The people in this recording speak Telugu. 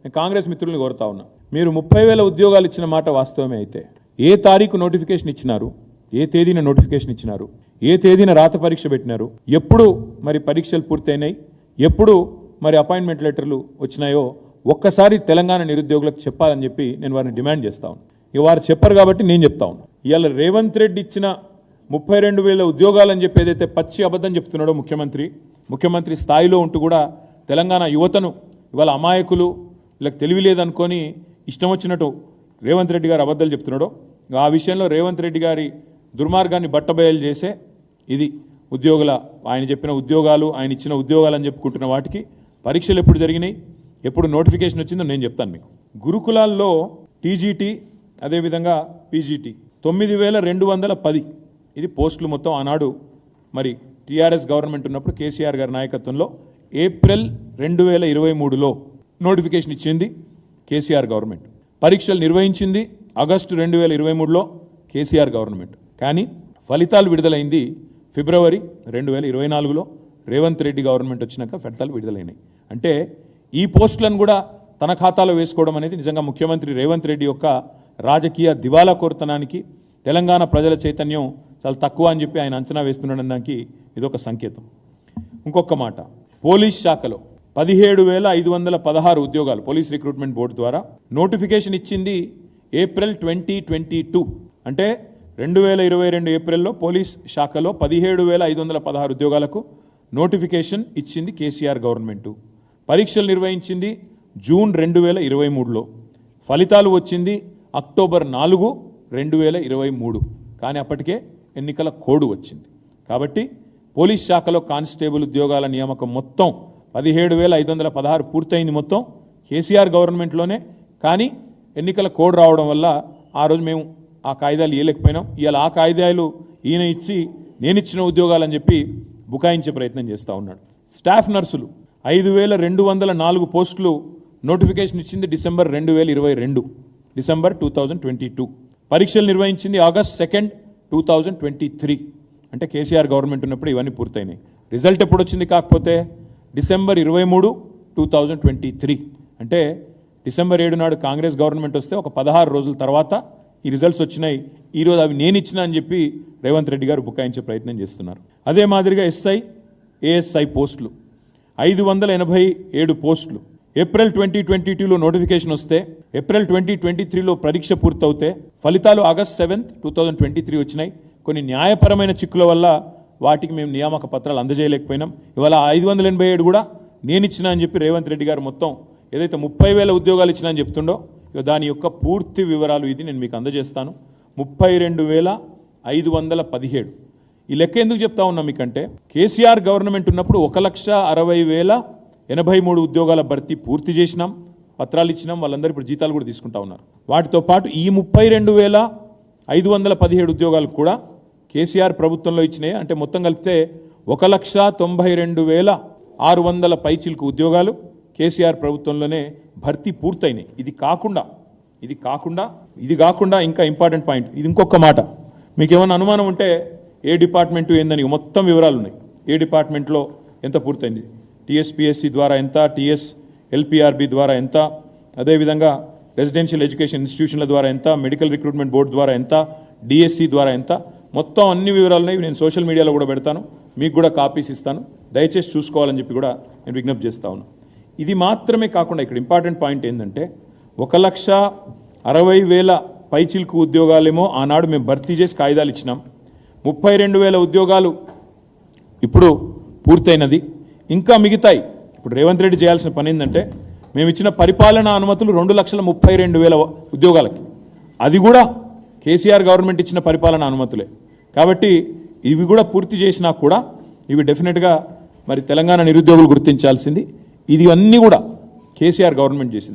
నేను కాంగ్రెస్ మిత్రుల్ని కోరుతా ఉన్నా, మీరు 30,000 ఉద్యోగాలు ఇచ్చిన మాట వాస్తవమే అయితే ఏ తారీఖు నోటిఫికేషన్ ఇచ్చినారు, ఏ తేదీన నోటిఫికేషన్ ఇచ్చినారు, ఏ తేదీన రాత పరీక్ష పెట్టినారు, ఎప్పుడు మరి పరీక్షలు పూర్తయినాయి, ఎప్పుడు మరి అపాయింట్మెంట్ లెటర్లు వచ్చినాయో ఒక్కసారి తెలంగాణ నిరుద్యోగులకు చెప్పాలని చెప్పి నేను వారిని డిమాండ్ చేస్తా ఉన్నాను. ఇక వారు చెప్పరు కాబట్టి నేను చెప్తా ఉన్నాను. ఇవాళ రేవంత్ రెడ్డి ఇచ్చిన 32,000 ఉద్యోగాలని చెప్పి ఏదైతే పచ్చి అబద్ధం చెప్తున్నాడో ముఖ్యమంత్రి స్థాయిలో ఉంటూ కూడా తెలంగాణ యువతను ఇవాళ అమాయకులు వీళ్ళకి తెలివి లేదనుకొని ఇష్టం వచ్చినట్టు రేవంత్ రెడ్డి గారు అబద్ధాలు చెప్తున్నాడో ఆ విషయంలో రేవంత్ రెడ్డి గారి దుర్మార్గాన్ని బట్టబయలు చేసే ఇది ఆయన చెప్పిన ఉద్యోగాలు, ఆయన ఇచ్చిన ఉద్యోగాలు అని చెప్పుకుంటున్న వాటికి పరీక్షలు ఎప్పుడు జరిగినాయి, ఎప్పుడు నోటిఫికేషన్ వచ్చిందో నేను చెప్తాను మీకు. గురుకులాల్లో టీజీటీ అదేవిధంగా పీజీటీ 9,210 ఇది పోస్టులు మొత్తం ఆనాడు మరి టీఆర్ఎస్ గవర్నమెంట్ ఉన్నప్పుడు కేసీఆర్ గారి నాయకత్వంలో ఏప్రిల్ 2023లో నోటిఫికేషన్ ఇచ్చింది కేసీఆర్ గవర్నమెంట్. పరీక్షలు నిర్వహించింది ఆగస్టు 2023లో కేసీఆర్ గవర్నమెంట్. కానీ ఫలితాలు విడుదలైంది ఫిబ్రవరి 2024లో రేవంత్ రెడ్డి గవర్నమెంట్ వచ్చినాక ఫలితాలు విడుదలైనాయి. అంటే ఈ పోస్టులను కూడా తన ఖాతాలో వేసుకోవడం అనేది నిజంగా ముఖ్యమంత్రి రేవంత్ రెడ్డి యొక్క రాజకీయ దివాలా కోరుతనానికి, తెలంగాణ ప్రజల చైతన్యం చాలా తక్కువ అని చెప్పి ఆయన అంచనా వేస్తున్నాడనడానికి ఇదొక సంకేతం. ఇంకొక మాట, పోలీస్ శాఖలో 17,516 ఉద్యోగాలు పోలీస్ రిక్రూట్మెంట్ బోర్డు ద్వారా నోటిఫికేషన్ ఇచ్చింది ఏప్రిల్ 2022. అంటే 2022 ఏప్రిల్లో పోలీస్ శాఖలో 17,516 ఉద్యోగాలకు నోటిఫికేషన్ ఇచ్చింది కేసీఆర్ గవర్నమెంటు. పరీక్షలు నిర్వహించింది జూన్ 2023లో, ఫలితాలు వచ్చింది అక్టోబర్ 4, 2023. కానీ అప్పటికే ఎన్నికల కోడ్ వచ్చింది. కాబట్టి పోలీస్ శాఖలో కానిస్టేబుల్ ఉద్యోగాల నియామకం మొత్తం 17,516 పూర్తయింది మొత్తం కేసీఆర్ గవర్నమెంట్లోనే. కానీ ఎన్నికల కోడ్ రావడం వల్ల ఆ రోజు మేము ఆ కాయిదాలు ఇవ్వలేకపోయినాం. ఇవాళ ఆ కాయిదాలు ఈయన ఇచ్చి నేను ఇచ్చిన ఉద్యోగాలని చెప్పి బుకాయించే ప్రయత్నం చేస్తూ ఉన్నాడు. స్టాఫ్ నర్సులు 5,204 పోస్టులు నోటిఫికేషన్ ఇచ్చింది డిసెంబర్ 2022. పరీక్షలు నిర్వహించింది ఆగస్ట్ 2, 2023. అంటే కేసీఆర్ గవర్నమెంట్ ఉన్నప్పుడు ఇవన్నీ పూర్తయినాయి. రిజల్ట్ ఎప్పుడు వచ్చింది కాకపోతే డిసెంబర్ 23, 2023. అంటే డిసెంబర్ 7 నాడు కాంగ్రెస్ గవర్నమెంట్ వస్తే ఒక 16 రోజుల తర్వాత ఈ రిజల్ట్స్ వచ్చినాయి. ఈరోజు అవి నేను ఇచ్చిన అని చెప్పి రేవంత్ రెడ్డి గారు బుకాయించే ప్రయత్నం చేస్తున్నారు. అదే మాదిరిగా ఎస్ఐ, ఏఎస్ఐ పోస్టులు 587 పోస్టులు ఏప్రిల్ 2022లో నోటిఫికేషన్ వస్తే ఏప్రిల్ 2023లో పరీక్ష పూర్తవుతే ఫలితాలు ఆగస్ట్ 7, 2023 వచ్చినాయి. కొన్ని న్యాయపరమైన చిక్కుల వల్ల వాటికి మేము నియామక పత్రాలు అందజేయలేకపోయినాం. ఇవాళ 587 కూడా నేను ఇచ్చిన అని చెప్పి రేవంత్ రెడ్డి గారు మొత్తం ఏదైతే 30,000 ఉద్యోగాలు ఇచ్చినా అని చెప్తుండో దాని యొక్క పూర్తి వివరాలు ఇది నేను మీకు అందజేస్తాను. 32,517. ఈ లెక్క ఎందుకు చెప్తా ఉన్నా మీకంటే కేసీఆర్ గవర్నమెంట్ ఉన్నప్పుడు 1,60,083 ఉద్యోగాల భర్తీ పూర్తి చేసినాం, పత్రాలు ఇచ్చినాం. వాళ్ళందరూ ఇప్పుడు జీతాలు కూడా తీసుకుంటా ఉన్నారు. వాటితో పాటు ఈ 32,517 ఉద్యోగాలు కూడా కేసీఆర్ ప్రభుత్వంలో ఇచ్చినాయి. అంటే మొత్తం కలిపితే 1,92,600 పైచిలకు ఉద్యోగాలు కేసీఆర్ ప్రభుత్వంలోనే భర్తీ పూర్తయినాయి. ఇది కాకుండా ఇంకా ఇంపార్టెంట్ పాయింట్, ఇది ఇంకొక మాట. మీకు ఏమైనా అనుమానం ఉంటే ఏ డిపార్ట్మెంటు ఏందని మొత్తం వివరాలు ఉన్నాయి. ఏ డిపార్ట్మెంట్లో ఎంత పూర్తయింది, టీఎస్పీఎస్సీ ద్వారా ఎంత, టీఎస్ఎల్పిఆర్బి ద్వారా ఎంత, అదేవిధంగా రెసిడెన్షియల్ ఎడ్యుకేషన్ ఇన్స్టిట్యూషన్ల ద్వారా ఎంత, మెడికల్ రిక్రూట్మెంట్ బోర్డు ద్వారా ఎంత, డిఎస్సి ద్వారా ఎంత, మొత్తం అన్ని వివరాలున్నాయి. నేను సోషల్ మీడియాలో కూడా పెడతాను, మీకు కూడా కాపీస్ ఇస్తాను. దయచేసి చూసుకోవాలని చెప్పి కూడా నేను విజ్ఞప్తి చేస్తా ఉన్నాను. ఇది మాత్రమే కాకుండా ఇక్కడ ఇంపార్టెంట్ పాయింట్ ఏంటంటే 1,60,000 పైచిల్కు ఉద్యోగాలేమో ఆనాడు మేము భర్తీ చేసి కాయిదాలు ఇచ్చినాం. 32,000 ఉద్యోగాలు ఇప్పుడు పూర్తయినది. ఇంకా మిగతాయి. ఇప్పుడు రేవంత్ రెడ్డి చేయాల్సిన పని ఏంటంటే మేము ఇచ్చిన పరిపాలనా అనుమతులు 2,32,000 ఉద్యోగాలకి, అది కూడా కేసీఆర్ గవర్నమెంట్ ఇచ్చిన పరిపాలనా అనుమతులే. కాబట్టి ఇవి కూడా పూర్తి చేసినా కూడా ఇవి డెఫినెట్గా మరి తెలంగాణ నిరుద్యోగులు గుర్తించాల్సింది. ఇది అన్నీ కూడా కేసీఆర్ గవర్నమెంట్ చేసింది.